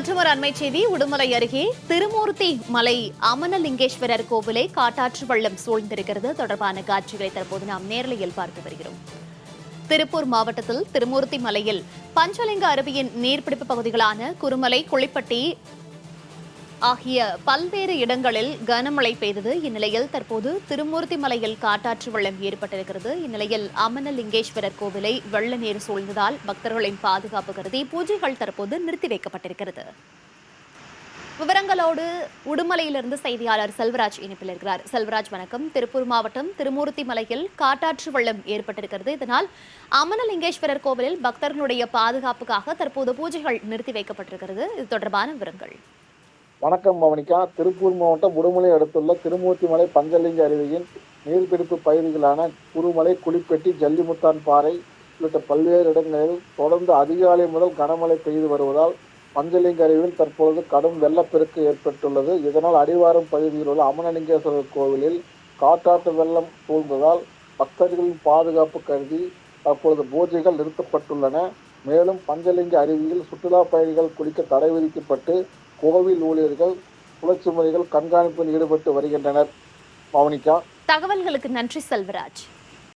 மற்றொரு அண்மை செய்தி. உடுமலை அருகே திருமூர்த்தி மலை அமனலிங்கேஸ்வரர் கோவிலை காட்டாற்று வெள்ளம் சூழ்ந்திருக்கிறது. தொடர்பான காட்சிகளை தற்போது நாம் நேரலையில் பார்த்து வருகிறோம். திருப்பூர் மாவட்டத்தில் திருமூர்த்தி மலையில் பஞ்சலிங்க அருவியின் நீர்பிடிப்பு பகுதிகளான குருமலை, குளிப்பட்டி ஆகிய பல்வேறு இடங்களில் கனமழை பெய்தது. இந்நிலையில் தற்போது திருமூர்த்தி மலையில் காட்டாற்று வெள்ளம் ஏற்பட்டிருக்கிறது. இந்நிலையில் அமனலிங்கேஸ்வரர் கோவிலை வெள்ள நீர் சூழ்ந்ததால் பக்தர்களின் பாதுகாப்பு கருதி பூஜைகள் தற்போது நிறுத்தி வைக்கப்பட்டிருக்கிறது. விவரங்களோடு உடுமலையிலிருந்து செய்தியாளர் செல்வராஜ் இணைப்பில் இருக்கிறார். செல்வராஜ், வணக்கம். திருப்பூர் மாவட்டம் திருமூர்த்தி மலையில் காட்டாற்று வெள்ளம் ஏற்பட்டிருக்கிறது. இதனால் அமனலிங்கேஸ்வரர் கோவிலில் பக்தர்களுடைய பாதுகாப்புக்காக தற்போது பூஜைகள் நிறுத்தி வைக்கப்பட்டிருக்கிறது. இது தொடர்பான விவரங்கள். வணக்கம் பவனிகா. திருப்பூர் மாவட்டம் உடுமலை அடுத்துள்ள திருமூர்த்தி மலை பஞ்சலிங்க அருவியின் நீர்பிடிப்பு பகுதிகளான குருமலை, குளிப்பட்டி, ஜல்லிமுத்தான் பாறை உள்ளிட்ட பல்வேறு இடங்களில் தொடர்ந்து அதிகாலை முதல் கனமழை பெய்து வருவதால் பஞ்சலிங்க அருவியில் தற்பொழுது கடும் வெள்ளப்பெருக்கு ஏற்பட்டுள்ளது. இதனால் அடிவாரம் பகுதியில் உள்ள அமனலிங்கேஸ்வரர் கோவிலில் காட்டாற்று வெள்ளம் சூழ்ந்ததால் பக்தர்களின் பாதுகாப்பு கருதி தற்பொழுது பூஜைகள் நிறுத்தப்பட்டுள்ளன. மேலும் பஞ்சலிங்க அருவியில் சுற்றுலா பயணிகள் குளிக்க தடை விதிக்கப்பட்டு கோவில் ஊழியர்கள் குளச்சுமரிகள் கண்காணிப்பில் ஈடுபட்டு வருகின்றனர். பவனிகா, தகவல்களுக்கு நன்றி செல்வராஜ்.